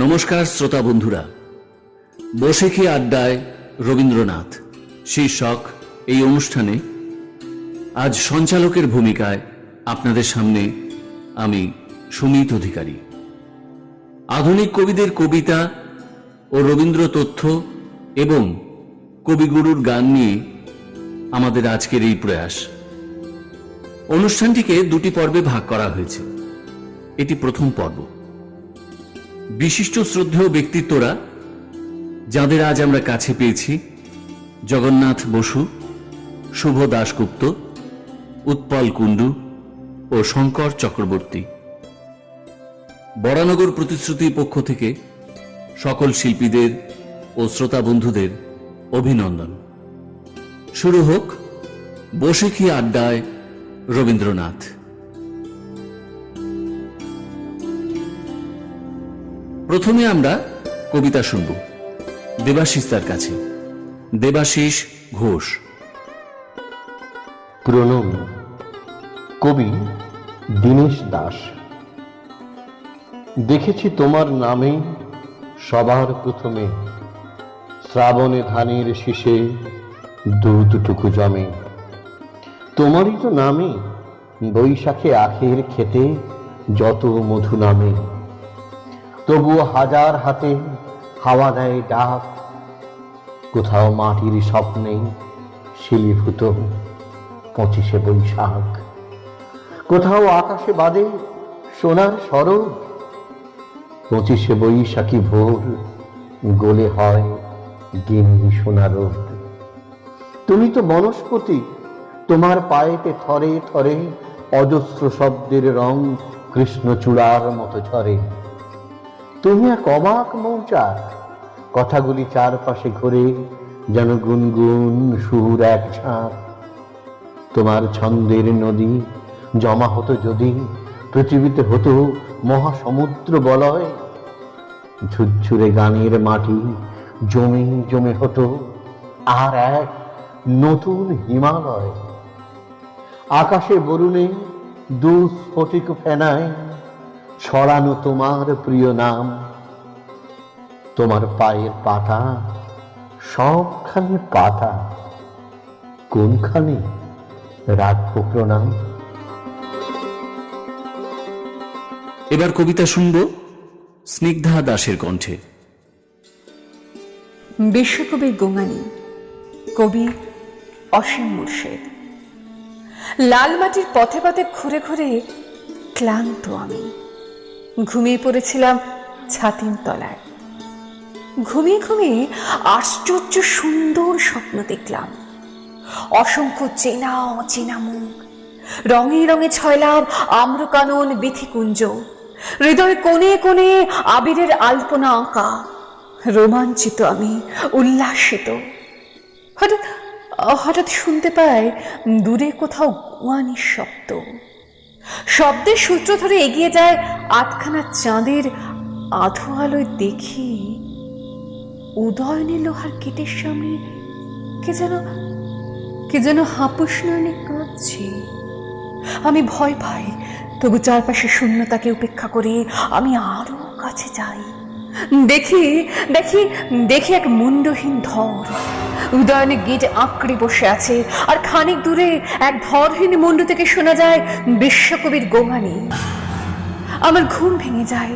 নমস্কার শ্রোতা বন্ধুরা, বসে কি আড্ডায় রবীন্দ্রনাথ শীর্ষক এই অনুষ্ঠানে আজ সঞ্চালকের ভূমিকায় আপনাদের সামনে আমি সুমিত অধিকারী। আধুনিক কবিদের কবিতা ও রবীন্দ্র তথ্য এবং কবিগুরুর গান নিয়ে আমাদের আজকের এই প্রয়াস। অনুষ্ঠানটিকে দুটি পর্বে ভাগ করা হয়েছে। এটি প্রথম পর্ব। বিশিষ্ট শ্রদ্ধেয় ব্যক্তিত্বরা যাদের আজ আমরা কাছে পেয়েছি, জগন্নাথ বসু, শুভ দাশগুপ্ত, উৎপল কুণ্ডু ও শঙ্কর চক্রবর্তী। বরানগর প্রতিশ্রুতির পক্ষ থেকে সকল শিল্পীদের ও শ্রোতা বন্ধুদের অভিনন্দন। শুরু হোক বসে কি আড্ডায় রবীন্দ্রনাথ। প্রথমে আমরা কবিতা শুনব দেবাশিস তার কাছে। দেবাশিস ঘোষ। প্রণম। কবি দীনেশ দাস। দেখেছি তোমার নামে সবার প্রথমে, শ্রাবণে ধানের শীষে দুধটুকু জমে। তোমারই তো নামে বৈশাখে আখের খেতে যত মধু নামে। তবুও হাজার হাতে হাওয়া দেয় ডাক, কোথাও মাটির স্বপ্নে শিলীভূত 25শে বৈশাখ। কোথাও আকাশে বাদে সোনার সরব, 25শে বৈশাখী ভোর গোলে হয় গিন্নি সোনার। তুমি তো বনস্পতি, তোমার পায়েতে থরে থরে অজস্র শব্দের রং কৃষ্ণচূড়ার মতো ঝরে। তুমি এক অবাক মৌচাক, কথাগুলি চারপাশে ঘুরে যেন গুনগুন সুর এক ঝাঁক। তোমার ছন্দের নদী জমা হতো যদি পৃথিবীতে হতো মহাসমুদ্র বলয়। ঝুরঝুরে গানের মাটি জমে জমে হতো আর এক নতুন হিমালয়। আকাশে বরুণে দুস্ফটিক ফেনায় ছড়ানো তোমার প্রিয় নাম। তোমার পায়ের পাতা সবখানে পাতা, কোনখানে রাখবো প্রণাম। এবার কবিতা শুনব স্নিগ্ধা দাসের কণ্ঠে। বিশ্বকবির গোঙানি, কবি অসীম মুর্শেদ। লাল মাটির পথে পথে ঘুরে ঘুরে ক্লান্ত আমি ঘুমিয়ে পড়েছিলাম ছাতিম তলায়। ঘুমিয়ে ঘুমিয়ে আশ্চর্য সুন্দর স্বপ্ন দেখলাম। অসংখ্য চেনা অচেনা মুখ, রঙে রঙে ছয়লাভ আম্রকানন বিথিকুঞ্জ, হৃদয় কোণে কোণে আবিরের আলপনা আঁকা। রোমাঞ্চিত আমি, উল্লাসিত। হঠাৎ হঠাৎ শুনতে পাই দূরে কোথাও গুয়ানির শব্দ। শব্দের সূত্র ধরে এগিয়ে যায় আটখানা চাঁদের আধো আলোয় দেখি উদয়নী লোহার গেটের সামনে কে যেন হাপুস নয়নে কাঁদছে। আমি ভয় পাই, তবু চারপাশে শূন্যতাকে উপেক্ষা করে আমি আরো কাছে যাই। দেখি দেখি দেখি এক মুন্ডহীন ধর উদয়নে গেট আঁকড়ে বসে আছে, আর খানিক দূরে এক ধরহীন মুন্ডু থেকে শোনা যায় বিশ্বকবির গোঙানি। আমার ঘুম ভেঙে যায়।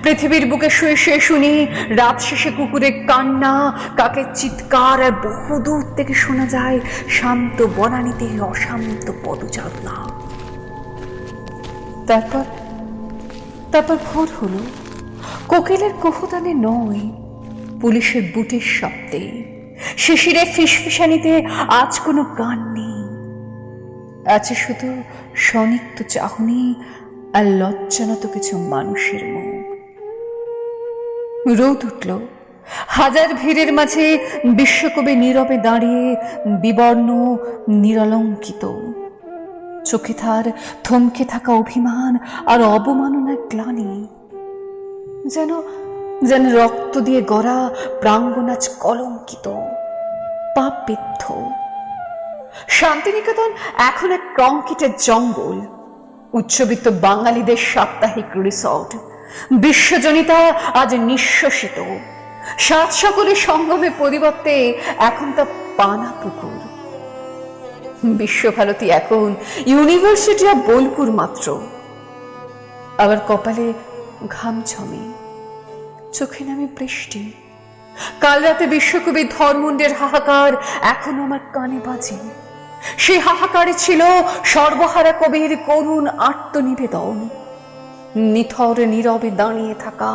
পৃথিবীর বুকে শুয়ে শুয়ে শুনি রাত শেষে কুকুরের কান্না, কাকের চিৎকার, আর বহুদূর থেকে শোনা যায় শান্ত বনানীতে অশান্ত পদচারণা। তারপর ভোর হলো। কোকিলের কুহুতানে নয়, পুলিশের বুটের শব্দে, শিশিরে ফিসফিসানিতে আজ কোনো গান নেই। আছে শুধু সনিগ্ধ চাহনি আর লজ্জানত কিছু মানুষের মুখ। রোদ উঠল। হাজার ভিড়ের মাঝে বিশ্বকবি নীরবে দাঁড়িয়ে বিবর্ণ, নিরলঙ্কিত। চোখে তার থমকে থাকা অভিমান আর অবমাননার গ্লানি। যেন রক্ত দিয়ে গড়া প্রাঙ্গনাজ কলঙ্কিত, পাপ বিদ্ধ। শান্তিনিকেতন এখন এক কংক্রিটের জঙ্গল, উচ্চবিত্ত বাঙালিদের সাপ্তাহিক রিসর্ট, বিশ্বজনিতা আজ নিঃশ্বসিত, সাত সকলের সঙ্গমে পরিবর্তে এখন তা পানা পুকুর। বিশ্বভারতী এখন ইউনিভার্সিটি অফ বোলপুর মাত্র। আবার কপালে ঘাম জমে, চোখে নামে বৃষ্টি। কাল রাতে বিশ্বকবি ধর্মুণ্ডের হাহাকার এখনো আমার কানে বাজে। সেই হাহাকারে ছিল সর্বহারা কবির করুণ আত্মনিবেদন। নিথর নীরবে দাঁড়িয়ে থাকা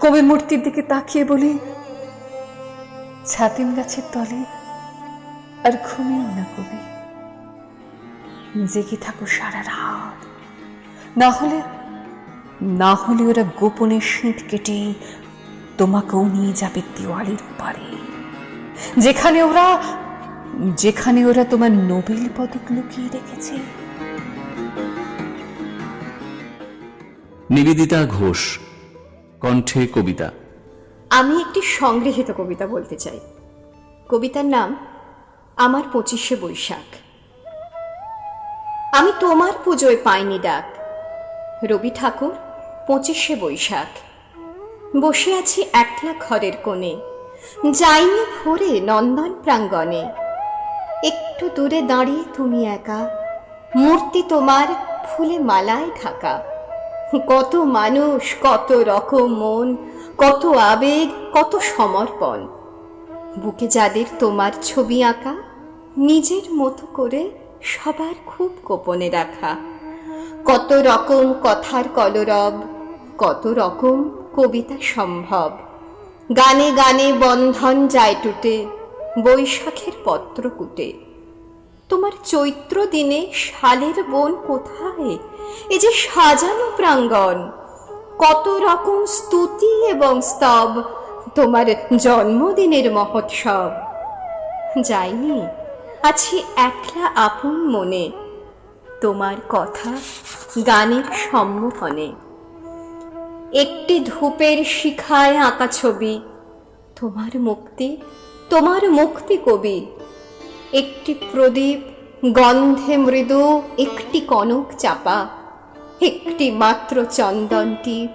কবি মূর্তির দিকে তাকিয়ে বলে, ছাতিম গাছের তলে আর ঘুমিও না কবি, জেগে থাকো সারা রাত। না হলে ওরা গোপনে শীত কেটে তোমাকেও নিয়ে যাবে দেওয়ালির পারে, যেখানে ওরা তোমার নোবেল পদক লুকিয়ে রেখেছে। নিবেদিতা ঘোষ, কণ্ঠে কবিতা। আমি একটি সংগৃহীত কবিতা বলতে চাই। কবিতার নাম আমার 25শে বৈশাখ। আমি তোমার পুজোয় পাইনি ডাক, রবি ঠাকুর 25শে বৈশাখ। বসে আছি একলা ঘরের কোণে, যাইনি ভোরে নন্দন প্রাঙ্গণে। একটু দূরে দাঁড়িয়ে তুমি একা, মূর্তি তোমার ফুলে মালায় ঢাকা। কত মানুষ, কত রকম মন, কত আবেগ, কত সমর্পণ। বুকে যাদের তোমার ছবি আঁকা, নিজের মতো করে সবার খুব গোপনে রাখা। কত রকম কথার কলরব, কত রকম কবিতা সম্ভব। গানে গানে বন্ধন যায় টুটে, বৈশাখের পত্র কুটে। তোমার চৈত্র দিনে শালের বন কোথায়, এ যে সাজানো প্রাঙ্গণ। কত রকম স্তুতি এবং স্তব, তোমার জন্মদিনের মহোৎসব। যাইনি, আছি একলা আপন মনে, তোমার কথা গানের সম্মোহনে। একটি ধূপের শিখায় আঁকা ছবি, তোমার মুক্তি কবি। একটি প্রদীপ গন্ধে মৃদু, একটি কনক চাপা, একটি মাত্র চন্দন টিপ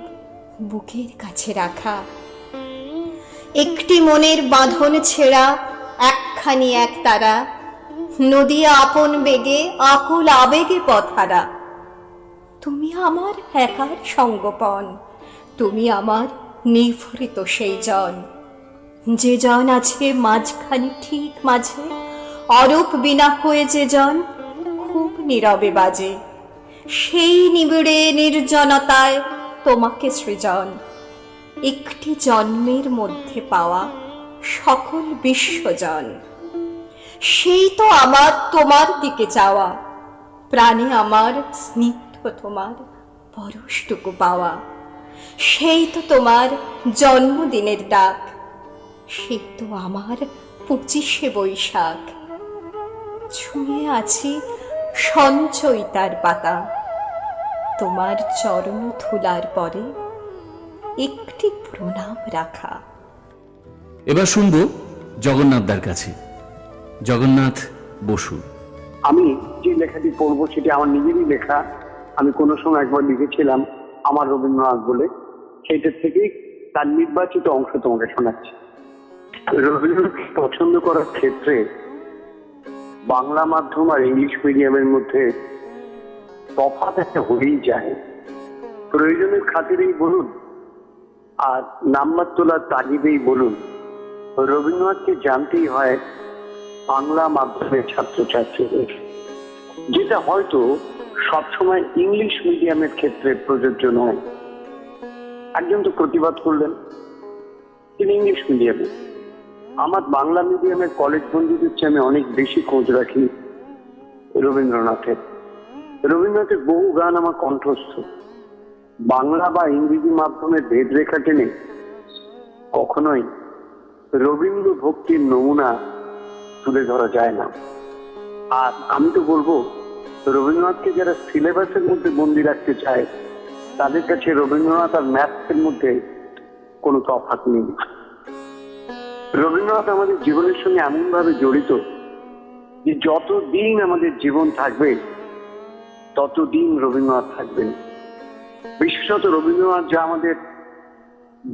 বুকের কাছে রাখা। একটি মনের বাঁধন ছেঁড়া, একখানি এক তারা, নদিয়া আপন বেগে আকুল আবেগে পথহারা। তুমি আমার একার সঙ্গপন, তুমি আমার নিভৃত সেই জন, যে জন আছে মাঝখানি ঠিক মাঝে, অরূপ বিনা হয়ে যে জন খুব নীরবে বাজে। সেই নিবিড়ে নির্জনতায় তোমাকে সৃজন, একটি জন্মের মধ্যে পাওয়া সকল বিশ্বজন। সেই তো আমার তোমার দিকে চাওয়া, প্রাণে আমার স্নিগ্ধ তোমার পরশটুকু পাওয়া। সেই তো তোমার জন্মদিনের ডাক, সে তো আমার 25শে বৈশাখ। ছুঁয়ে আছি সঞ্চয়িতার পাতা, তোমার চরণ ধুলার পরে একটি প্রণাম রাখা। এবার শুনবো জগন্নাথদার কাছে। জগন্নাথ বসু। আমি যে লেখাটি পড়বো সেটি আমার নিজেরই লেখা। আমি কোনো সময় একবার লিখেছিলাম আমার রবীন্দ্রনাথ বলে, সেইটার থেকেই তার নির্বাচিত অংশ তোমাকে শোনাচ্ছি। রবীন্দ্রনাথকে পছন্দ করার ক্ষেত্রে বাংলা মাধ্যম আর ইংলিশ মিডিয়ামের মধ্যে তফাৎ একটা হয়েই যায়। প্রয়োজনের খাতিরেই বলুন আর নাম্বার তোলার তাগিদেই বলুন, রবীন্দ্রনাথকে জানতেই হয় বাংলা মাধ্যমের ছাত্রছাত্রীদের, যেটা হয়তো সবসময় ইংলিশ মিডিয়ামের ক্ষেত্রে প্রযোজ্য নয়। একজন তো প্রতিবাদ করলেন, তিনি ইংলিশ মিডিয়ামে। আমার বাংলা মিডিয়ামের কলেজ বন্ধুদের চেয়ে আমি অনেক বেশি খোঁজ রাখি রবীন্দ্রনাথের। রবীন্দ্রনাথের বহু গান আমার কণ্ঠস্থ। বাংলা বা ইংরেজি মাধ্যমের ভেদরেখা টেনে কখনোই রবীন্দ্র ভক্তির নমুনা তুলে ধরা যায় না। আর আমি তো বলবো, রবীন্দ্রনাথকে যারা সিলেবাসের মধ্যে বন্দি রাখতে চায় তাদের কাছে রবীন্দ্রনাথ আর ম্যাথসের মধ্যে কোনো তফাৎ নেই। রবীন্দ্রনাথ আমাদের জীবনের সঙ্গে এমন ভাবে জড়িত যে যতদিন আমাদের জীবন থাকবে ততদিন রবীন্দ্রনাথ থাকবেন। বিশেষত রবীন্দ্রনাথ যা আমাদের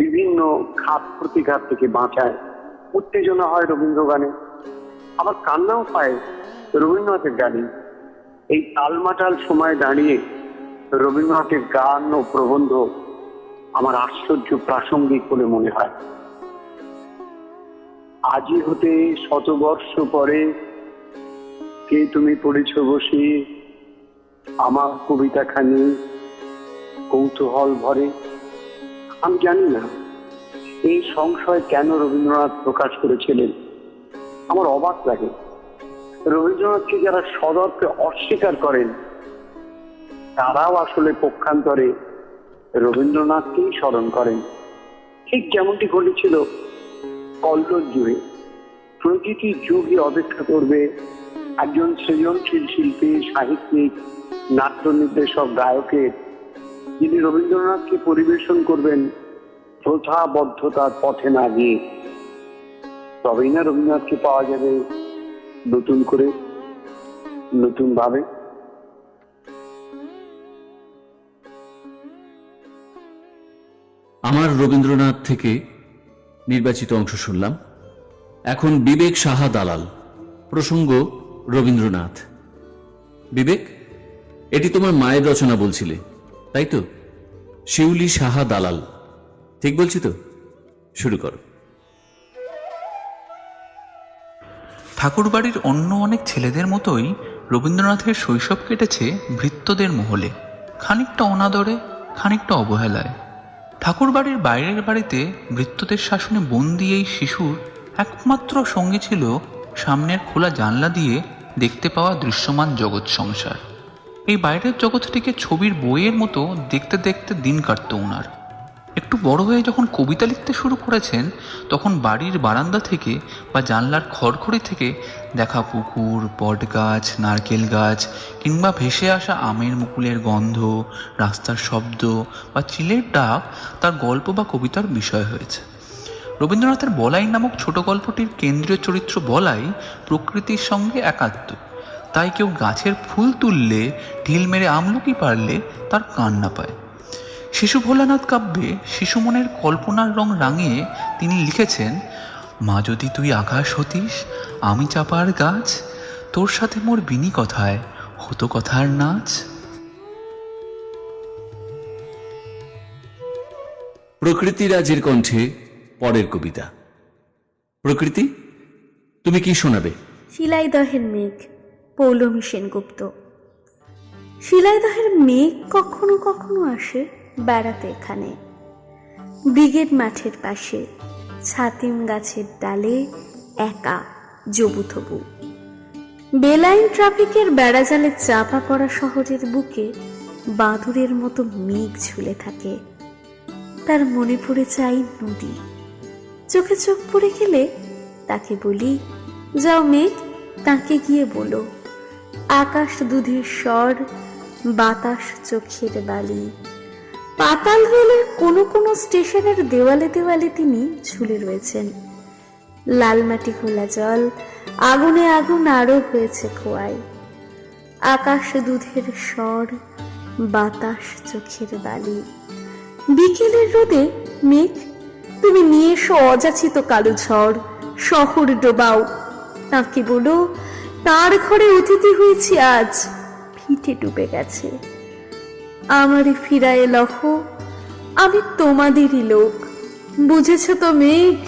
বিভিন্ন ঘাত প্রতিঘাত থেকে বাঁচায়। উত্তেজনা হয় রবীন্দ্র গানে, আবার কান্নাও পায় রবীন্দ্রনাথের গানে। এই টালমাটাল সময় দাঁড়িয়ে রবীন্দ্রনাথের গান ও প্রবন্ধ আমার আশ্চর্য প্রাসঙ্গিক বলে মনে হয়। আজি হতে শতবর্ষ পরে কে তুমি পড়েছ বসে আমার কবিতাখানি কৌতূহল ভরে। আমি জানি না এই সংশয় কেন রবীন্দ্রনাথ প্রকাশ করেছিলেন। আমার অবাক লাগে, রবীন্দ্রনাথকে যারা সদর্পে অস্বীকার করেন তারাও আসলে পক্ষান্তরে রবীন্দ্রনাথকেই স্মরণ করেন। ঠিক যেমনটি ঘটেছিল কল্লোল যুগে। প্রতিটি যুগে অপেক্ষা করবে একজন সৃজনশীল শিল্পী, সাহিত্যিক, নাট্য নির্দেশক, গায়কের, যিনি রবীন্দ্রনাথকে পরিবেশন করবেন প্রথাবদ্ধতার পথে না গিয়ে। তবেই না রবীন্দ্রনাথকে পাওয়া যাবে নতুন করে, নতুন ভাবে। আমার রবীন্দ্রনাথ থেকে নির্বাচিত অংশ শুনলাম। এখন বিবেক সাহা দালাল, প্রসঙ্গ রবীন্দ্রনাথ। বিবেক, এটি তোমার মায়ের রচনা বলছিলে, তাই তো? শিউলি সাহা দালাল, ঠিক বলছি তো? শুরু করো। ঠাকুরবাড়ির অন্য অনেক ছেলেদের মতোই রবীন্দ্রনাথের শৈশব কেটেছে ভৃত্যদের মহলে, খানিকটা অনাদরে, খানিকটা অবহেলায়। ঠাকুরবাড়ির বাইরের বাড়িতে ভৃত্যদের শাসনে বন্দী এই শিশুর একমাত্র সঙ্গী ছিল সামনের খোলা জানলা দিয়ে দেখতে পাওয়া দৃশ্যমান জগৎ সংসার। এই বাইরের জগৎটিকে ছবির বইয়ের মতো দেখতে দেখতে দিন কাটত ওনার। একটু বড় হয়ে যখন কবিতা লিখতে শুরু করেছেন, তখন বাড়ির বারান্দা থেকে বা জানলার খড়খড়ি থেকে দেখা পুকুর, বট গাছ, নারকেল গাছ কিংবা ভেসে আসা আমের মুকুলের গন্ধ, রাস্তার শব্দ বা চিলের ডাক তার গল্প বা কবিতার বিষয় হয়েছে। রবীন্দ্রনাথের বলাই নামক ছোট গল্পটির কেন্দ্রীয় চরিত্র বলাই প্রকৃতির সঙ্গে একাত্ম। তাই কেউ গাছের ফুল তুললে, ঢিল মেরে আমলকি পারলে তার কান্না পায়। শিশু ভোলানাথ কাব্যে শিশু মনের কল্পনার রং রাঙিয়ে তিনি লিখেছেন, মা যদি তুই আকাশ হতিস, আমি চাপার গাছ, তোর সাথে মোর বিনি কথায় হতো কথার নাচ। প্রকৃতি রাজের কণ্ঠে পরের কবিতা। প্রকৃতি, তুমি কি শোনাবে? শিলাইদহের মেঘ, পৌলমী সেনগুপ্ত। শিলাইদহের মেঘ কখনো কখনো আসে বেড়াতে এখানে। ব্রিগেড মাঠের পাশে ছাতিম গাছের ডালে একা জবুথবু। বেলাইন ট্রাফিকের বেড়াজালে চাপা পড়া শহরের বুকে বাঁদুরের মতো মেঘ ঝুলে থাকে। তার মনে পড়ে চাই নদী। চোখে চোখ পড়ে গেলে তাকে বলি, যাও মেঘ, তাকে গিয়ে বলো, আকাশ দুধের স্বর, বাতাস চোখের বালি। পাতাল রেলের কোনো কোনো স্টেশনের দেওয়ালে দেওয়ালে তিনি ঝুলে রয়েছেন। লালমাটি খোলা জল, আগুনে আগুন আরো হয়েছে খোয়াই। আকাশ দুধের স্বর, বাতাস চোখের বালি। বিকেলের রোদে মেঘ, তুমি নিয়ে এসো অযাচিত কালো ঝড়, শহর ডোবাও। তাকে বলো, তার ঘরে অতিথি হয়েছি আজ, ফিটে ডুবে গেছে। আমারে ফিরায়ে লহ, আমি তোমাদেরই লোক, বুঝেছ তো মেঘ?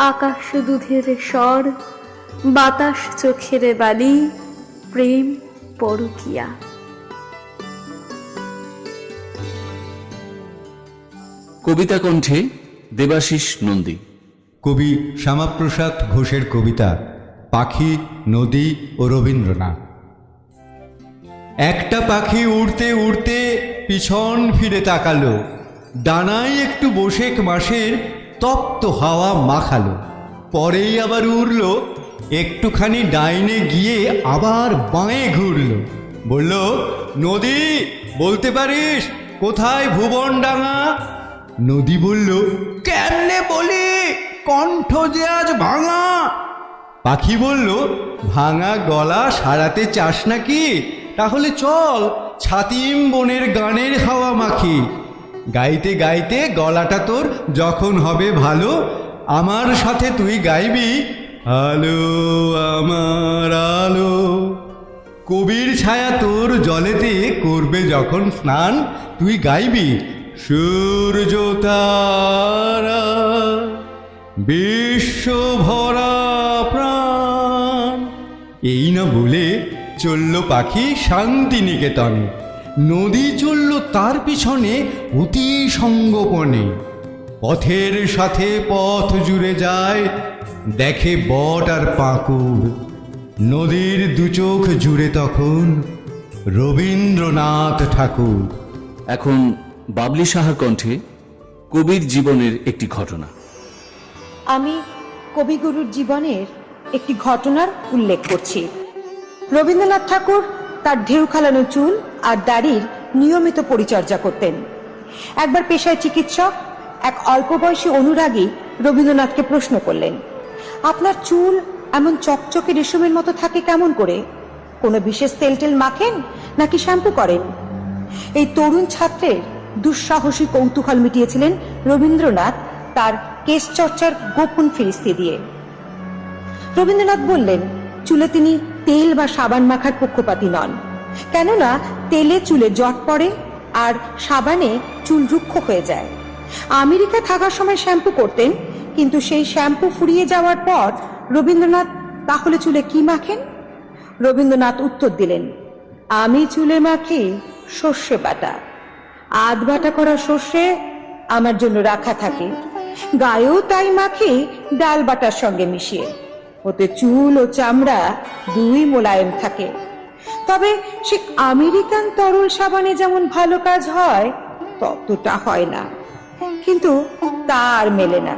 আকাশ দুধের স্বর, বাতাস চোখের বালি, প্রেম পরকিয়া। কবিতা কণ্ঠে দেবাশিস নন্দী। কবি শ্যামাপ্রসাদ ঘোষের কবিতা পাখি, নদী ও রবীন্দ্রনাথ। একটা পাখি উড়তে উড়তে পিছন ফিরে তাকালো, ডানায় একটু বৈশাখ মাসের তপ্ত হাওয়া মাখালো। পরেই আবার উড়ল, একটুখানি ডাইনে গিয়ে আবার বাঁয়ে ঘুরল। বলল, নদী, বলতে পারিস কোথায় ভুবনডাঙা? নদী বলল, কেমনে বলি, কণ্ঠ যে আজ ভাঙা। পাখি বলল, ভাঙা গলা সারাতে চাস নাকি? তাহলে চল ছাতিম বনের গানের হাওয়া মাখি। গাইতে গাইতে গলাটা তোর যখন হবে ভালো, আমার সাথে তুই গাইবি আলো আমার আলো। কবির ছায়া তোর জলেতে করবে যখন স্নান, তুই গাইবি সূর্য তারা বিশ্ব ভরা প্রাণ। এই না বলে চলল পাখি শান্তিনিকেতনে, নদী চলল তার পিছনে অতি সঙ্গোপনে। পথের সাথে পথ জুড়ে যায়, দেখে বট আর পাঁকুড়, নদীর দুচোখ জুড়ে তখন রবীন্দ্রনাথ ঠাকুর। এখন বাবলি সাহার কণ্ঠে কবির জীবনের একটি ঘটনা। আমি কবিগুরুর জীবনের একটি ঘটনার উল্লেখ করছি। রবীন্দ্রনাথ ঠাকুর তার ঢেউ খালানো চুল আর দাড়ির নিয়মিত পরিচর্যা করতেন। একবার পেশায় চিকিৎসক এক অল্প বয়সী অনুরাগী রবীন্দ্রনাথকে প্রশ্ন করলেন, আপনার চুল এমন চকচকে রেশমের মতো থাকে কেমন করে? কোনো বিশেষ তেল টেল মাখেন নাকি শ্যাম্পু করেন? এই তরুণ ছাত্রের দুঃসাহসী কৌতূহল মিটিয়েছিলেন রবীন্দ্রনাথ তার কেশ চর্চার গোপন ফিরিস্তি দিয়ে। রবীন্দ্রনাথ বললেন, চুলে তিনি তেল বা সাবান মাখার পক্ষপাতী নন, কেননা তেলে চুলে জট পড়ে আর সাবানে চুল রুক্ষ হয়ে যায়। আমেরিকা থাকার সময় শ্যাম্পু করতেন, কিন্তু সেই শ্যাম্পু ফুরিয়ে যাওয়ার পর রবীন্দ্রনাথ তাহলে চুলে কি মাখেন? রবীন্দ্রনাথ উত্তর দিলেন, আমি চুলে মাখি সর্ষে বাটা। আধ বাটা করা সর্ষে আমার জন্য রাখা থাকে, গায়েও তাই মাখি ডাল বাটার সঙ্গে মিশিয়ে। ওতে চুল ও চামড়া দুই মোলায়েম থাকে। তবে সে আমেরিকান তরল সাবানে যেমন ভালো কাজ হয় ততটা হয় না, কিন্তু তার মেলে না।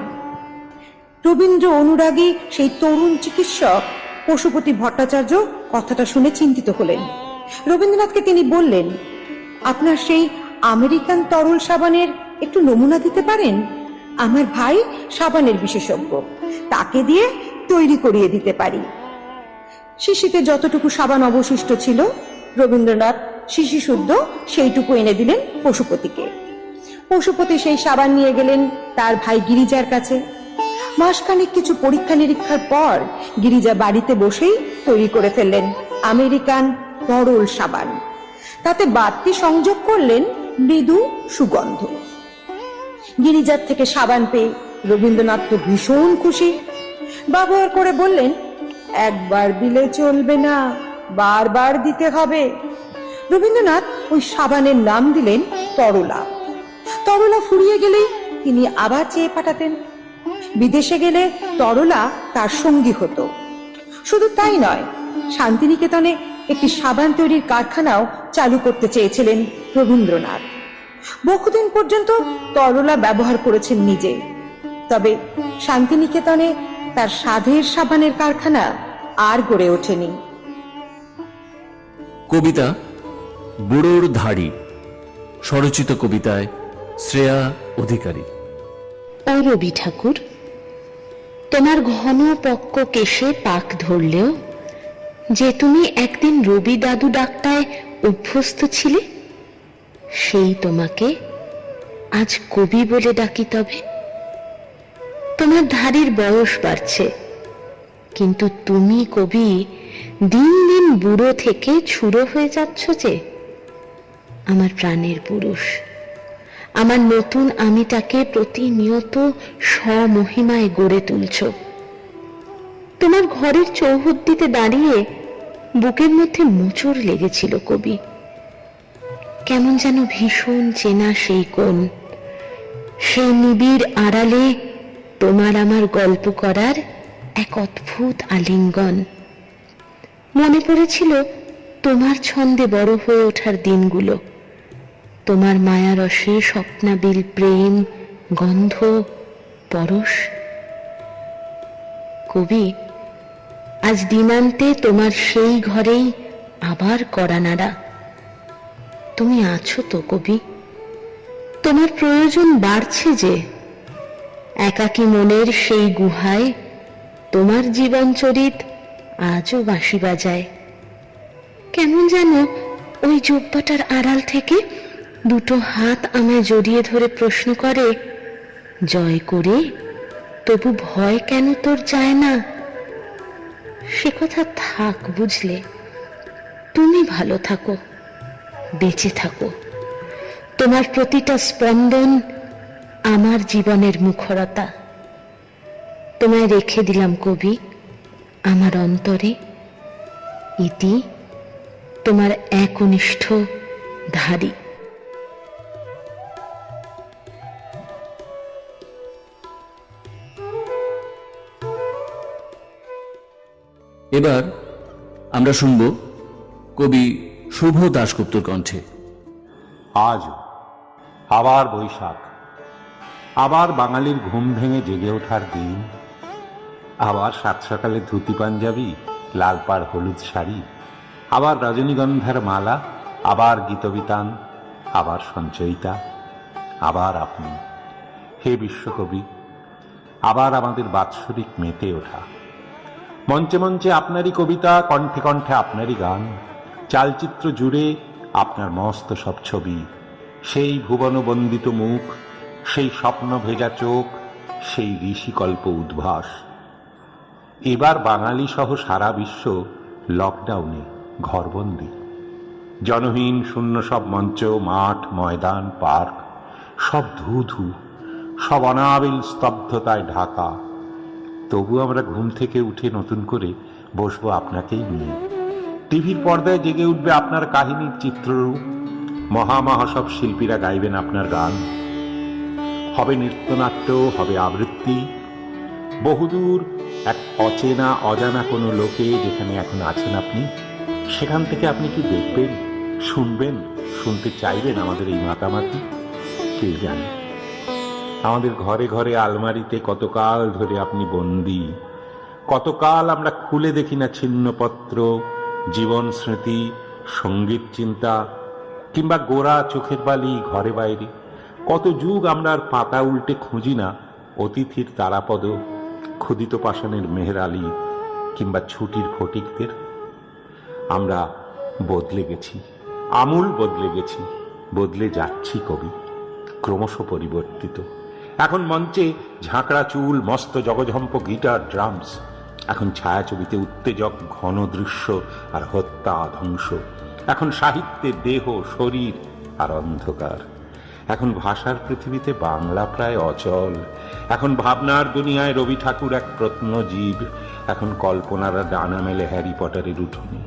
রবীন্দ্র অনুরাগী সেই তরুণ চিকিৎসক পশুপতি ভট্টাচার্য কথাটা শুনে চিন্তিত হলেন। রবীন্দ্রনাথকে তিনি বললেন, আপনার সেই আমেরিকান তরল সাবানের একটু নমুনা দিতে পারেন? আমার ভাই সাবানের বিশেষজ্ঞ, তাকে দিয়ে তৈরি করিয়ে দিতে পারি। শিশিতে যতটুকু সাবান অবশিষ্ট ছিল রবীন্দ্রনাথ শিশি শুদ্ধ সেইটুকু এনে দিলেন পশুপতিকে। পশুপতি সেই সাবান নিয়ে গেলেন তার ভাই গিরিজার কাছে। মাসখানেক কিছু পরীক্ষা নিরীক্ষার পর গিরিজা বাড়িতে বসেই তৈরি করে ফেললেন আমেরিকান তরল সাবান। তাতে বাড়তি সংযোগ করলেন মৃদু সুগন্ধ। গিরিজার থেকে সাবান পেয়ে রবীন্দ্রনাথ তো ভীষণ খুশি। ব্যবহার করে বললেন, একবার দিলে চলবে না, বারবার দিতে হবে। রবীন্দ্রনাথ ওই সাবানের নাম দিলেন তরলা। তরলা ফুরিয়ে গেলেই তিনি আবার চেয়ে পাঠাতেন। বিদেশে গেলে তরলা তার সঙ্গী হতো। শুধু তাই নয়, শান্তিনিকেতনে একটি সাবান তৈরির কারখানাও চালু করতে চেয়েছিলেন রবীন্দ্রনাথ। বহুদিন পর্যন্ত তরলা ব্যবহার করেছেন নিজে। তবে শান্তিনিকেতনে তার স্বাদের সাবানের কারখানা আর গড়ে ওঠেনি। কবিতা বুড়োর ধাড়ি, স্বরচিত কবিতায় শ্রেয়া অধিকারী। ও রবি ঠাকুর, তোমার ঘন পক্ক কেশে পাক ধরলেও যে তুমি একদিন রবি দাদু ডাকটায় অভ্যস্ত ছিলে, সেই তোমাকে আজ কবি বলে ডাকি। তবে তোমার ধাড়ির বয়স বাড়ছে, কিন্তু তুমি কবি দিন দিন বুড়ো থেকে ছুড়ো হয়ে যাচ্ছ যে। আমার প্রাণের পুরুষ, আমার নতুন আমিটাকে প্রতিনিয়ত স্বমহিমায় গড়ে তুলছ। তোমার ঘরের চৌহদ্দিতে দাঁড়িয়ে বুকের মধ্যে মোচড় লেগেছিল কবি। কেমন যেন ভীষণ চেনা সেই কোণ, সেই নিবিড় আড়ালে তোমার আমার গল্প করার এক অদ্ভুত আলিঙ্গন। মনে পড়েছিল তোমার ছন্দে বড় হয়ে ওঠার দিনগুলো, তোমার মায়ারসে স্বপ্নাবিল প্রেম, গন্ধ, পরশ। কবি, আজ দিনান্তে তোমার সেই ঘরেই আবার কড়া নাড়া। তুমি আছো তো কবি? তোমার প্রয়োজন বাড়ছে যে। একাকী মনের সেই গুহায় তোমার জীবনচরিত আজও বাঁশি বাজায়। কেমন যেন ওই জুব্বাটার আড়াল থেকে দুটো হাত আমায় জড়িয়ে ধরে প্রশ্ন করে, জয় করে তবু ভয় কেন তোর যায় না? সে কথা থাক, বুঝলে? তুমি ভালো থাকো, বেঁচে থাকো। তোমার প্রতিটা স্পন্দন আমার জীবনের মুখরতা। তোমায় রেখে দিলাম কবি আমার অন্তরে, ইতি তোমার একনিষ্ঠ ধারী। এবার আমরা শুনব কবি শুভ দাশগুপ্তর কণ্ঠে। আজ আবার বৈশাখ, আবার বাঙালির ঘুম ভেঙে জেগে ওঠার দিন, আবার সাত সকালে ধুতি পাঞ্জাবি, লাল পাড় হলুদ শাড়ি, আবার রজনীগন্ধার মালা, আবার গীতবিতান, আবার সঞ্চয়িতা, আবার আপনি। হে বিশ্বকবি, আবার আমাদের বাৎসরিক মেতে ওঠা। মঞ্চে মঞ্চে আপনারই কবিতা, কণ্ঠে কণ্ঠে আপনারই গান, চালচিত্র জুড়ে আপনার মস্ত সব ছবি, সেই ভুবনবন্দিত মুখ, সেই স্বপ্ন ভেজা চোখ, সেই ঋষিকল্প উদ্ভাস। এবার বাঙালি সহ সারা বিশ্ব লকডাউনে ঘরবন্দি। জনহীন শূন্য সব মঞ্চ, মাঠ, ময়দান, পার্ক সব ধু ধু, সব অনাবিল স্তব্ধতায় ঢাকা। তবু আমরা ঘুম থেকে উঠে নতুন করে বসবো আপনাকেই নিয়ে। টিভির পর্দায় জেগে উঠবে আপনার কাহিনীর চিত্ররূপ, মহামহা সব শিল্পীরা গাইবেন আপনার গান। হবে নৃত্যনাট্য, হবে আবৃত্তি। বহুদূর এক অচেনা অজানা কোনো লোকে যেখানে এখন আছেন আপনি, সেখান থেকে আপনি কি দেখবেন, শুনবেন, শুনতে চাইবেন আমাদের এই মাতামাতি? কে জানে। আমাদের ঘরে ঘরে আলমারিতে কতকাল ধরে আপনি বন্দী, কতকাল আমরা খুলে দেখি না ছিন্নপত্র, জীবন স্মৃতি, সঙ্গীত চিন্তা, কিংবা গোরা চোখের বালি ঘরে বাইরে। কত যুগ আমরা আর পাতা উল্টে খুঁজি না অতিথির তারাপদ, ক্ষুদিত পাষাণের মেহেরালি, কিংবা ছুটির ফটিকদের। আমরা বদলে গেছি, আমূল বদলে গেছি, বদলে যাচ্ছি কবি, ক্রমশ পরিবর্তিত। এখন মঞ্চে ঝাঁকড়া চুল, মস্ত জগঝম্প গিটার, ড্রামস। এখন ছায়াছবিতে উত্তেজক ঘন দৃশ্য আর হত্যা, ধ্বংস। এখন সাহিত্যে দেহ, শরীর আর অন্ধকার। এখন ভাষার পৃথিবীতে বাংলা প্রায় অচল। এখন ভাবনার দুনিয়ায় রবি ঠাকুর এক প্রত্নজীব। এখন কল্পনারা ডানা মেলে হ্যারি পটারের উঠোনে।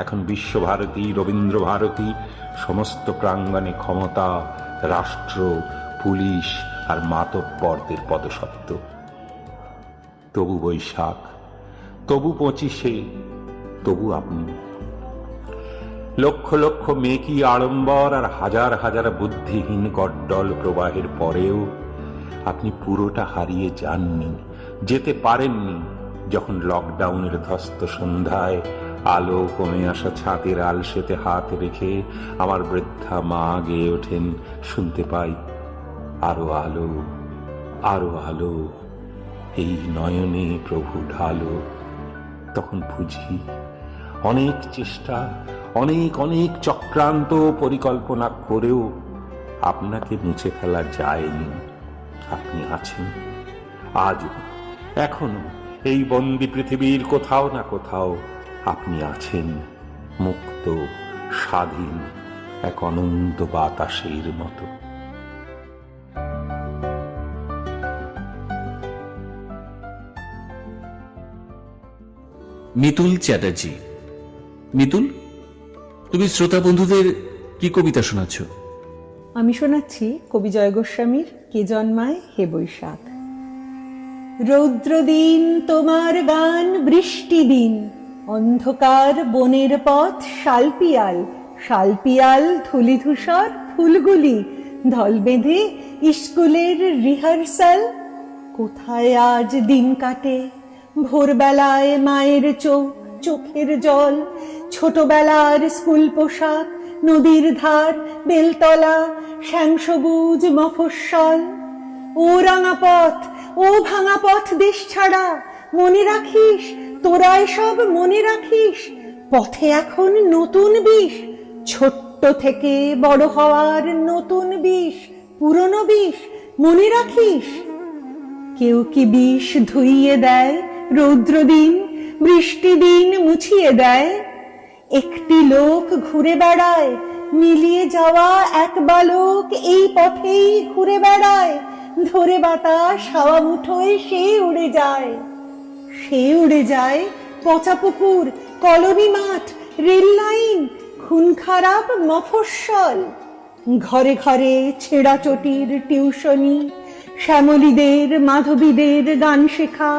এখন বিশ্বভারতী, রবীন্দ্র ভারতী, সমস্ত প্রাঙ্গণে ক্ষমতা, রাষ্ট্র, পুলিশ আর মাতব্বরদের পদশব্দ। তবু বৈশাখ, তবু 25শে, তবু আপনি। লক্ষ লক্ষ মেকি আড়ম্বর আর হাজার হাজার বুদ্ধিহীন গড্ডল প্রবাহের পরেও আপনি পুরোটা হারিয়ে যাননি, যেতে পারেননি। যখন লকডাউনের ধ্বস্ত সন্ধ্যায় আলো কমে আসা ছাদের আলসেতে হাত রেখে আমার বৃদ্ধা মা গেয়ে ওঠেন, শুনতে পাই আরো আলো, আরো আলো, এই নয়নে প্রভু ঢালো। তখন বুঝি অনেক চেষ্টা, অনেক অনেক চক্রান্ত পরিকল্পনা করেও আপনাকে মুছে ফেলা যায়নি। আপনি আছেন আজও, এখনো এই বন্দি পৃথিবীর কোথাও না কোথাও আপনি আছেন, মুক্ত, স্বাধীন, এক অনন্ত বাতাসের মতো। মিতুল চ্যাটার্জি। মিতুল, তুমি শ্রোতা বন্ধুদের কি কবিতা শোনাচ্ছ? আমি শোনাচ্ছি কবি জয় গোস্বামীর কে জন্মায় হে বৈশাখ। রৌদ্রদিন তোমার গান, বৃষ্টি দিন, অন্ধকার বনের পথ, শালপিয়াল শালপিয়াল, ধূলিধূসর ফুলগুলি, দল বেঁধে স্কুলের রিহার্সাল। কোথায় আজ দিন কাটে, ভোরবেলায় মায়ের চোখের জল, ছোটবেলার স্কুল পোশাক, নদীর ধার, বেলতলা, শ্যামসবুজ মফস্বল। ও রাঙা পথ, ও ভাঙা পথ দেশ ছাড়া, মনে রাখিস তোরা এসব মনে রাখিস, পথে এখন নতুন বিষ, ছোট্ট থেকে বড় হওয়ার নতুন বিষ, পুরনো বিষ মনে রাখিস? কেউ কি বিষ ধুইয়ে দেয়, রৌদ্র দিন বৃষ্টি দিন মুছিয়ে দেয়? একটি লোক ঘুরে বেড়ায়, মিলিয়ে যাওয়া এক বালক এই পথেই ঘুরে বেড়ায়, ধরে বাতাস হাওয়া মুঠোয় সে উড়ে যায়। সে উড়ে যায় পচা পুকুর, কলোনি মাঠ, রেল লাইন, খুন খারাপ মফস্বল। ঘরে ঘরে ছেঁড়া চটির টিউশনি, শ্যামলীদের মাধবীদের গান শেখা,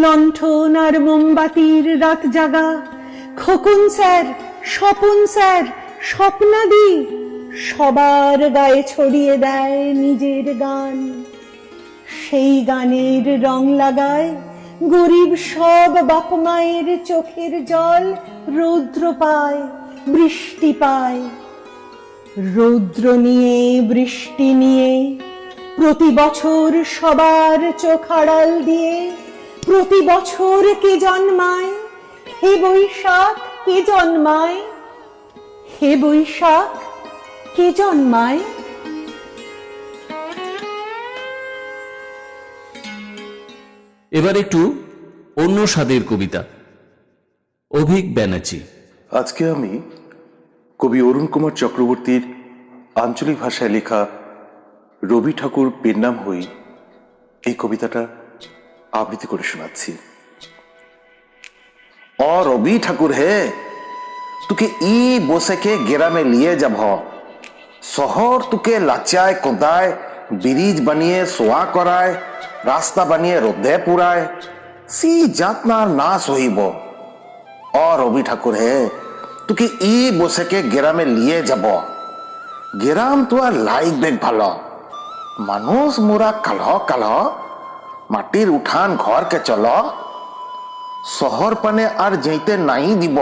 লণ্ঠন আর মোমবাতির রাত জাগা, খোকন স্যার, স্বপন স্যার, স্বপ্নাদি সবার গায়ে ছড়িয়ে দেয় নিজের গান। সেই গানের রং লাগায় গরিব সব বাপ মায়ের চোখের জল, রৌদ্র পায়, বৃষ্টি পায়। রৌদ্র নিয়ে বৃষ্টি নিয়ে প্রতি বছর সবার চোখ আড়াল দিয়ে প্রতি বছর কে জন্মায়? হে বৈশাখ কে জন্মায়? হে বৈশাখ কে জন্মায়? এবার একটু অন্য স্বাদের কবিতা। অভিক ব্যানার্জি। আজকে আমি কবি অরুণ কুমার চক্রবর্তীর আঞ্চলিক ভাষায় লেখা রবি ঠাকুর পেন্নাম হই এই কবিতাটা আবৃত্তি করে শোনাচ্ছি। ও রবি ঠাকুর হে, তোকে ই বসেকে গ্রামে নিয়ে যাব। শহর তোকে লাচায় কোদায়, ব্রিজ বানিয়ে সোয়া করায়, রাস্তা বানিয়ে রোদে পুরায়, সি যাতনার নাশ হইব। ও রবি ঠাকুর হে, তোকে ই বসেকে গ্রামে নিয়ে যাব। গ্রাম তো আর লাইক বেগ ভালো, মানুষ মোরা কালহ কালহ, মাটির উঠান ঘরকে চল। শহর পানে আর যেতে নাই দিব।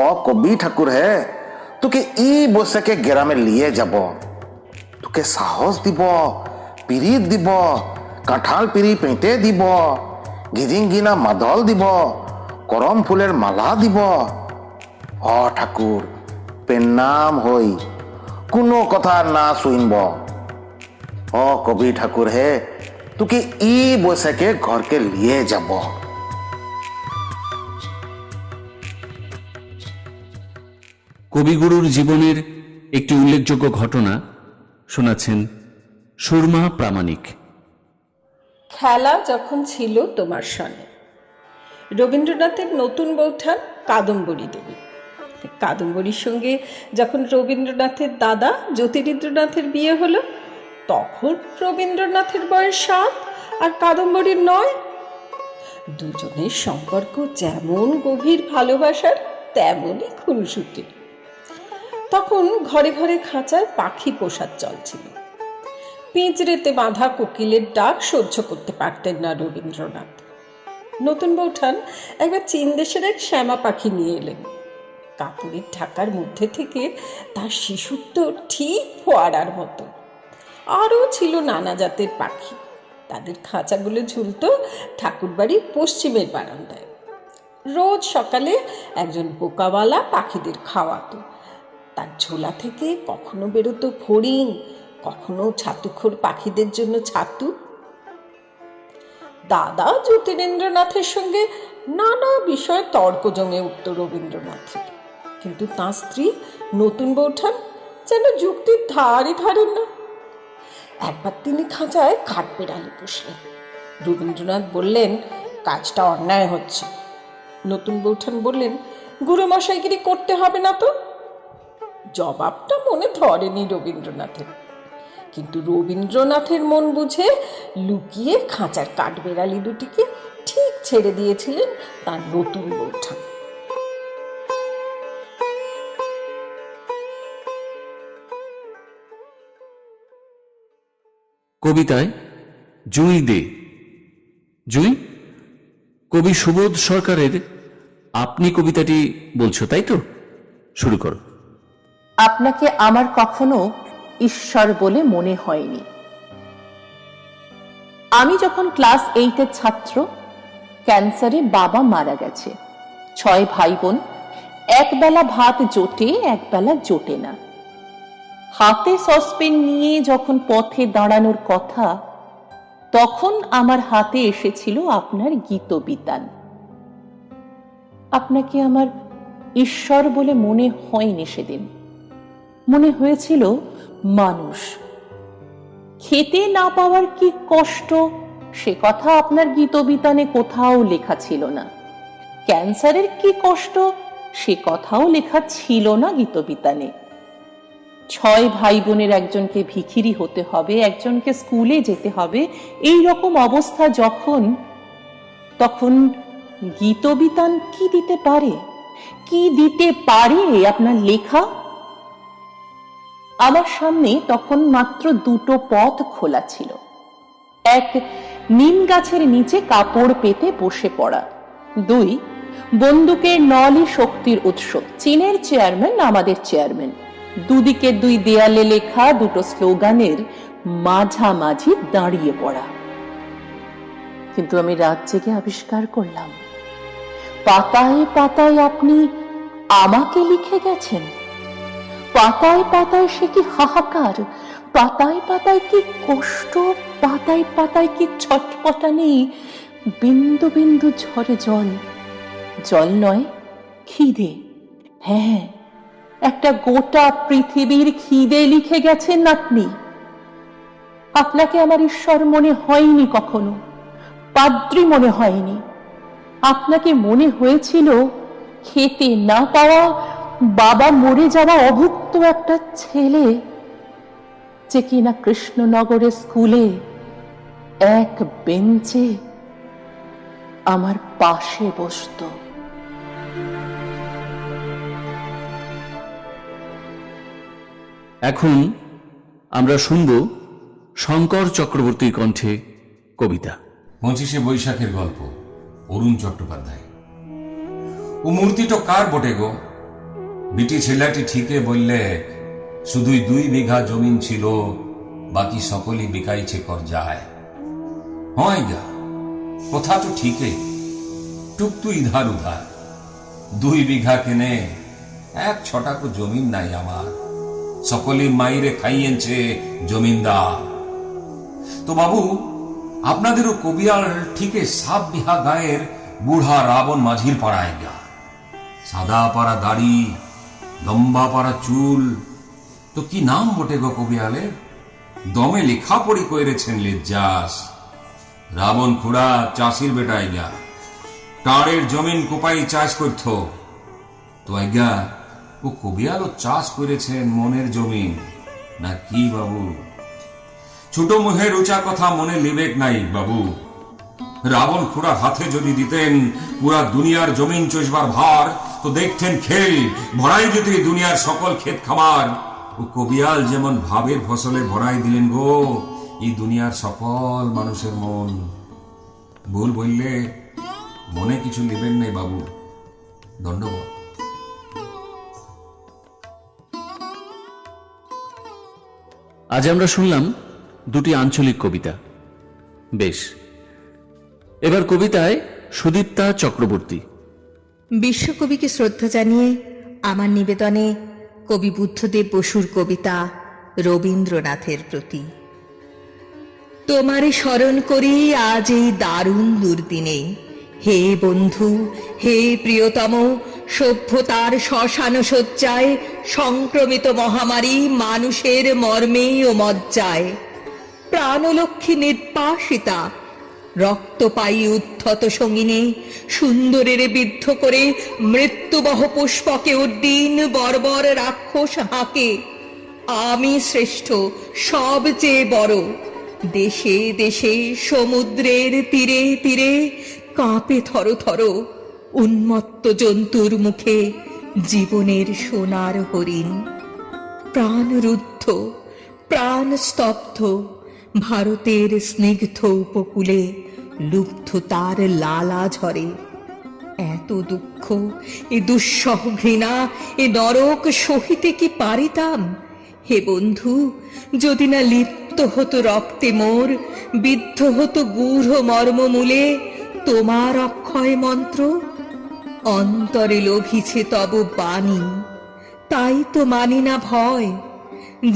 ও কবি ঠাকুর হে, তোকে ই বসেকে গ্রামে নিয়ে যাব। তোকে সাহস দিব, পিরিত দিব, কাঁঠাল পিরি পেঁটে দিব, গিজিঙ্গিনা মাদল দিব, করম ফুলের মালা দিব। ও ঠাকুর পেন্নাম হই, কোনো কথা না শুনব। ও কবি ঠাকুর হে, তোকে ই বসেকে ঘরকে নিয়ে যাব। কবিগুরুর জীবনের একটি উল্লেখযোগ্য ঘটনা শোনাচ্ছেন সুরমা প্রামাণিক। খেলা যখন ছিল তোমার সনে, রবীন্দ্রনাথের নতুন বৌঠান কাদম্বরী দেবী। কাদম্বরীর সঙ্গে যখন রবীন্দ্রনাথের দাদা জ্যোতিরিন্দ্রনাথের বিয়ে হলো, তখন রবীন্দ্রনাথের বয়স 7 আর কাদম্বরীর 9। দুজনের সম্পর্ক যেমন গভীর ভালোবাসার, তেমনই খুনসুটির। তখন ঘরে ঘরে খাঁচায় পাখি পোষার চল ছিল। পিঁজরেতে বাঁধা কোকিলের ডাক সহ্য করতে পারতেন না রবীন্দ্রনাথ। নতুন বৌঠান একবার চীন দেশের এক শ্যামা পাখি নিয়ে এলেন। কাপড়ের ঢাকার মধ্যে থেকে তার শিশুত্ব ঠিক ফোয়ারার মতো। আরও ছিল নানা জাতের পাখি। তাদের খাঁচাগুলো ঝুলত ঠাকুরবাড়ির পশ্চিমের বারান্দায়। রোজ সকালে একজন বোকাওয়ালা পাখিদের খাওয়াতো। তার ঝোলা থেকে কখনো বেরোতো ফড়িং, কখনো ছাতুখোর পাখিদের জন্য ছাতু। দাদা জ্যোতিরিন্দ্রনাথের সঙ্গে নানা বিষয়ে তর্ক জমে উঠত রবীন্দ্রনাথের, কিন্তু তাঁর স্ত্রী নতুন বৌঠান যেন যুক্তির ধারই ধারেন না। একবার তিনি খাঁচায় কাঠবেড়ালি পুষলেন। রবীন্দ্রনাথ বললেন, কাজটা অন্যায় হচ্ছে। নতুন বৌঠান বললেন, গুরুমশাইগিরি করতে হবে না তো। জবাবটা মনে ধরেনি রবীন্দ্রনাথের, কিন্তু রবীন্দ্রনাথের মন বুঝে লুকিয়ে খাঁচার কাঠবেড়ালি দুটিকে ঠিক ছেড়ে দিয়েছিলেন তার নতুন বৌঠান। কবিতায় জুঁই দে। জুঁই কবি সুবোধ সরকারের আপনি কবিতাটি বলছো, তাই তো? শুরু করো। আপনাকে আমার কখনো ঈশ্বর বলে মনে হয়নি। আমি যখন ক্লাস 8-এর ছাত্র, ক্যান্সারে বাবা মারা গেছে। 6 ভাই বোন, একবেলা ভাত জোটে, একবেলা জোটে না। হাতে সসপেন নিয়ে যখন পথে দাঁড়ানোর কথা, তখন আমার হাতে এসেছিল আপনার গীতবিতান। আপনাকে আমার ঈশ্বর বলে মনে হয়নি সেদিন, মনে হয়েছিল মানুষ। খেতে না পাওয়ার কি কষ্ট সে কথা আপনার গীতবিতানে কোথাও লেখা ছিল না। ক্যান্সারের কি কষ্ট সে কথাও লেখা ছিল না গীতবিতানে। 6 ভাই বোনের একজনকে ভিখিরি হতে হবে, একজনকে স্কুলে যেতে হবে, এই রকম অবস্থা যখন, তখন গীতবিতান কি দিতে পারে? কি দিতে পারে আপনার লেখা? আমার সামনে তখন মাত্র 2টো পথ খোলা ছিল। এক, নিম গাছের নিচে কাপড় পেতে বসে পড়া। 2, বন্দুকের নলই শক্তির উৎস, চীনের চেয়ারম্যান আমাদের চেয়ারম্যান। দুদিকে 2 দেয়ালে লেখা 2টো স্লোগানের মাঝামাঝি দাঁড়িয়ে পড়া। কিন্তু আমি রাত জেগে আবিষ্কার করলাম, পাতায় পাতায় আপনি আমাকে লিখে গেছেন। পাতায় পাতায় সে কি হাহাকার, পাতায় পাতায় কি কষ্ট, পাতায় পাতায় কি ছটপটানি, বিন্দু বিন্দু ঝরে জল। জল নয়, খিদে। হ্যাঁ, একটা গোটা পৃথিবীর খিদে লিখে গেছেন আপনি। আপনাকে আমার ঈশ্বর মনে হয়নি কখনো, পাদ্রী মনে হয়নি। আপনাকে মনে হয়েছিল খেতে না পাওয়া, বাবা মরে যাওয়া অভুক্ত একটা ছেলে, যে কিনা কৃষ্ণনগরের স্কুলে এক বেঞ্চে আমার পাশে বসতো। এখন আমরা শুনব শঙ্কর চক্রবর্তীর কণ্ঠে কবিতা 25শে বৈশাখের গল্প, অরুণ চট্টোপাধ্যায়। ও মূর্তিটা কার বটে গো? বিটি ছেলেটি ঠিকে বললে, শুধুই 2 বিঘা জমিন ছিল, বাকি সকলই বিকাইছে কর যায়। হয় গা, কথা তো ঠিকই, টুকটু ইধার উধার। 2 বিঘা কেনে 1 ছটাকো জমিন নাই আমার, সকলই মাইরে খাইয়েছে জমিনদার। তো বাবু, আপনাদেরও কবিয়াল ঠিকে 7 বিঘা গায়ের বুড়া রাবণ মাঝির পাড়ায় গা। সাদা পাড়া দাড়ি, লম্বা পাড়া চুল, তো কি নাম বটে গো কবিয়ালের? দমে লেখাপড়ি করেছেন লেজ্জাস। রাবণ খুড়া চাষির বেটায় গা, টাড়ের জমিন কোপাই চাষ করত। তো আজ্ঞা, ও কবিয়ালও চাষ করেছেন মনের জমিন না কি বাবু? ছোট মুহের উঁচা কথা মনে লিবেক নাই বাবু। রাবণ খুড়ার হাতে যদি দিতেন পুরা দুনিয়ার জমিন চষবার ভার, তো দেখতেন খেল ভরাই যেতে দুনিয়ার সকল ক্ষেত খামার। ও কবিয়াল যেমন ভাবের ফসলে ভরাই দিলেন গো এই দুনিয়ার সকল মানুষের মন। ভুল বললে মনে কিছু নেবেন নাই বাবু, দণ্ডবত। আজ আমরা শুনলাম 2টি আঞ্চলিক কবিতা। বেশ, এবার কবিতায় সুদীপ্তা চক্রবর্তী। বিশ্বকবিকে শ্রদ্ধা জানিয়ে আমার নিবেদনে কবি বুদ্ধদেব বসুর কবিতা রবীন্দ্রনাথের প্রতি। তোমারে স্মরণ করি আজ এই দারুণ দুর্দিনে, হে বন্ধু, হে প্রিয়তম, সভ্যতার শ্মশান শয্যায় সংক্রমিত মহামারী মানুষের মর্মে ও মজ্জায়। প্রাণলক্ষ্মী নির্বাসিতা, রক্তপায়ী উদ্ধত সঙ্গিনী, সুন্দরের বিদ্ধ করে মৃত্যুবহ পুষ্পকে উদ্দিন বর্বর রাক্ষস হাঁকে। আমি শ্রেষ্ঠ, সবচেয়ে বড়। দেশে দেশে সমুদ্রের তীরে তীরে কাঁপে থর থর উন্মত্ত জন্তুর মুখে জীবনের সোনার হরিণ। প্রাণরুদ্ধ, প্রাণ স্তব্ধ ভারতের স্নিগ্ধ উপকূলে লুব্ধ তার লালা ঝরে। এত দুঃখ, এ দুঃসহ ঘৃণা, এ নরক সহিতে কি পারিতাম? হে বন্ধু, যদি না লিপ্ত হতো রক্তে মোর, বিদ্ধ হতো গূঢ় মর্মমূলে তোমার অক্ষয় মন্ত্র। অন্তরে লোভিছে তব বাণী, তাই তো মানি না ভয়।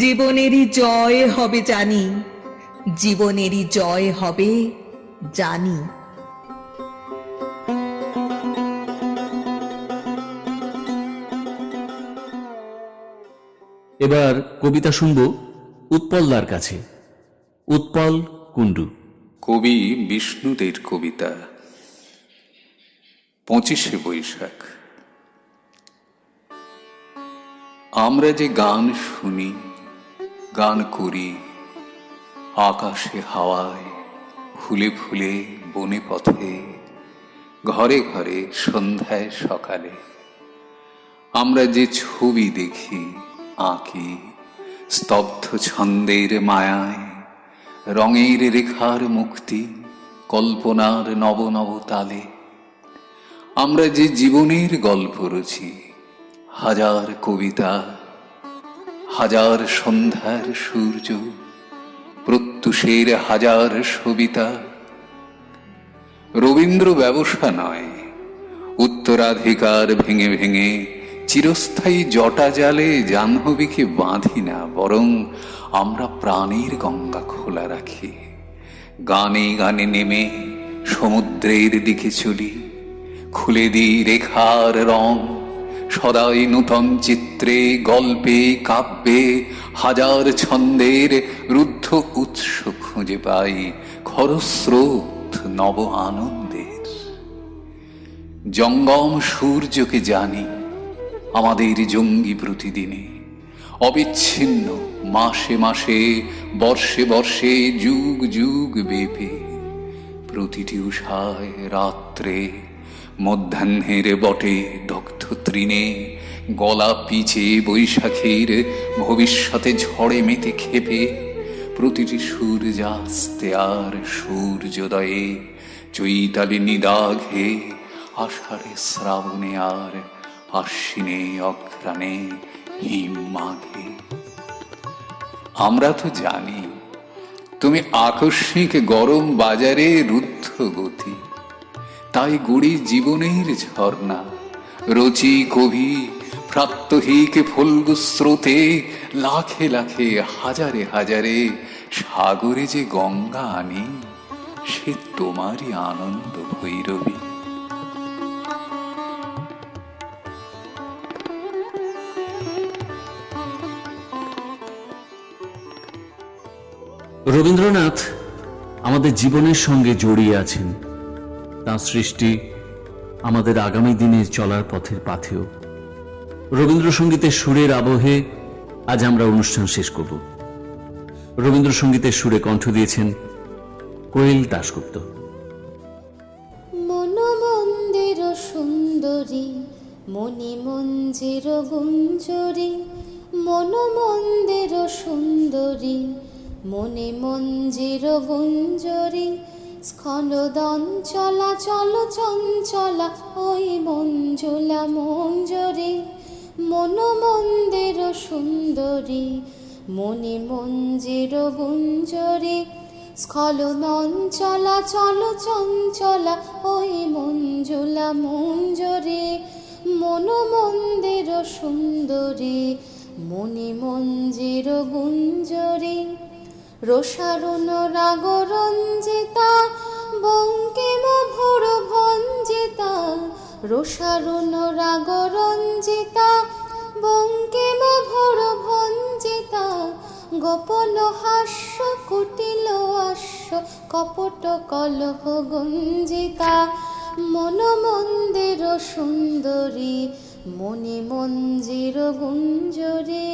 জীবনেরই জয় হবে জানি, জীবনেরই জয় হবে জানি। এবার কবিতা শুনব উৎপলদার কাছে। উৎপল কুণ্ডু। কবি বিষ্ণুদের কবিতা 25শে বৈশাখ। আমরা যে গান শুনি, গান করি, আকাশে হাওয়ায়, ফুলে ফুলে, বনে পথে, ঘরে ঘরে, সন্ধ্যায় সকালে, আমরা যে ছবি দেখি, আঁকি, স্তব্ধ ছন্দের মায়ায়, রঙের রেখার মুক্তি, কল্পনার নব নব তালে, আমরা যে জীবনের গল্প রচি, হাজার কবিতা, হাজার সন্ধ্যার সূর্য, প্রত্যুষের হাজার সবিতা। রবীন্দ্র ব্যবসা নয়, উত্তরাধিকার ভেঙে ভেঙে চিরস্থায়ী জটা জালে জাহ্নবীকে বাঁধি না, বরং আমরা প্রাণীর গঙ্গা খোলা রাখি। গানে গানে নেমে সমুদ্রের দিকে চলি, খুলে দিই রেখার রং, সদাই নূতন চিত্রে, গল্পে, কাব্যে, হাজার ছন্দের রুদ্ধ উৎস খুঁজে পাই, খরস্রোত নব আনন্দের। জঙ্গম সূর্যকে জানি আমাদের জঙ্গি প্রতিদিনে, অবিচ্ছিন্ন, মাসে মাসে, বর্ষে বর্ষে, যুগ যুগ বেপে। প্রতিটি উষায়, রাত্রে, মধ্যাহ্নের বটে, দগ্ধ তৃণে, গলা পিচে বৈশাখীর ভবিষ্যতে ঝড়ে মেতে ক্ষেপে। প্রতিটি সূর্যাস্তে আর সূর্যোদয়ে, চৈতালি নিদাঘে, আষাঢ়ে শ্রাবণে আর আশ্বিনে অঘ্রাণে হিম মাঘে। আমরা তো জানি তুমি আকস্মিক গরম বাজারে রুদ্ধ গতি, তাই গড়ি জীবনের ঝর্ণা, রচি কবি প্রাত্যহিক ফল্গু স্রোতে, লাখে লাখে, হাজারে হাজারে, সাগরে যে গঙ্গা আনি, সে তোমারই আনন্দ ভৈরবী। রবীন্দ্রনাথ আমাদের জীবনের সঙ্গে জড়িয়ে আছেন। তাঁর সৃষ্টি আমাদের আগামী দিনের চলার পথের পাথেয়। রবীন্দ্রসঙ্গীতের সুরের আবহে আজ আমরা অনুষ্ঠান শেষ করব। রবীন্দ্রসঙ্গীতের সুরে কণ্ঠ দিয়েছেন কোয়েল দাশগুপ্ত। মনমন্দির সুন্দরী, মণি মঞ্জির গুঞ্জরী, মনমন্দির সুন্দরী, মনে মঞ্জির গুঞ্জরী, স্খলদন চলা চল চঞ্চলা, ওই মঞ্জুলা মঞ্জরী। মনমন্দির সুন্দরী, মনে মঞ্জির গুঞ্জরী, স্খলদন চলা চল চঞ্চলা, ওই মঞ্জুলা মঞ্জরী। মনমন্দির সুন্দরী, মনে মঞ্জির গুঞ্জরী, রসারুণ রাগ রঞ্জিতা, বঙ্কিম ভোর ভঞ্জিতা, রসারুণ রাগ রঞ্জিতা, বঙ্কিম ভোর ভঞ্জিতা। গোপন হাস্য কুটিল হাস্য, কপট কলহ গুঞ্জিতা। মনমন্দির সুন্দরী, মনে মঞ্জির গুঞ্জরী।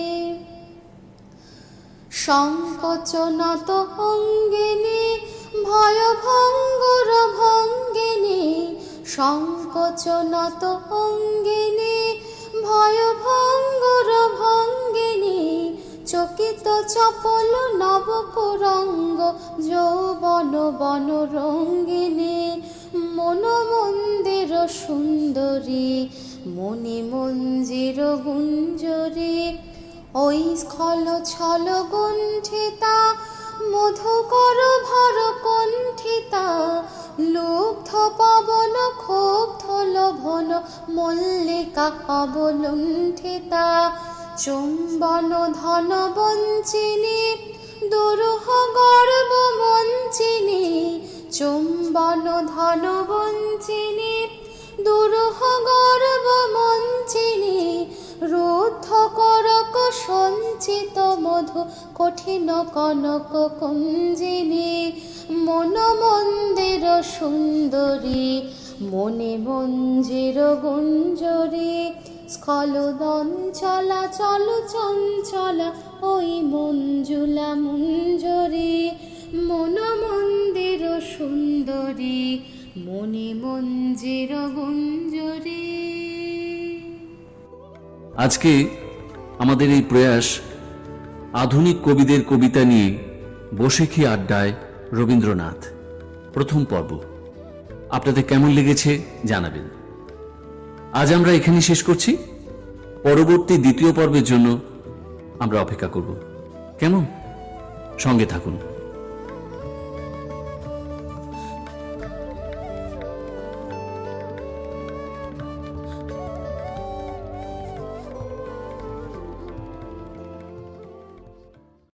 সংকোচনত অঙ্গিনী, ভয় ভঙ্গুর ভঙ্গিনী, সংকোচনত অঙ্গিনী, ভয় ভঙ্গুর ভঙ্গিনী। চকিত চপল নবকুরঙ্গ, যৌবন বন রঙ্গিনী। মনমন্দির সুন্দরী, মনে মঞ্জির গুঞ্জরী। ওই স্খল ছল গুণ্ঠিতা, মধুকর ভর কণ্ঠিতা, লুব্ধ পবন ক্ষুব্ধ শোভন মল্লিকা অবলুণ্ঠিতা চুম্বন ধন বঞ্চিনী দুরূহ গর্ব মঞ্চিনী চুম্বন ধন বঞ্চিনী দুরূহ গর্ব মঞ্চিনী রুদ্ধ করক সঞ্চিত মধু কঠিন কনক কুঞ্জিনী মন মন্দির সুন্দরী মনে মঞ্জির গুঞ্জরী স্খলদন চলা চল চঞ্চলা ওই মঞ্জুলা মঞ্জরী মন মন্দির সুন্দরী মনে মঞ্জির গুঞ্জরী। আজকে আমাদের এই প্রয়াস আধুনিক কবিদের কবিতা নিয়ে বসে খেয়ে আড্ডায় রবীন্দ্রনাথ প্রথম পর্ব। আপনাদের কেমন লেগেছে জানাবেন। আজ আমরা এখানে শেষ করছি। পরবর্তী দ্বিতীয় পর্বের জন্য আমরা অপেক্ষা করব। কেমন? সঙ্গে থাকুন।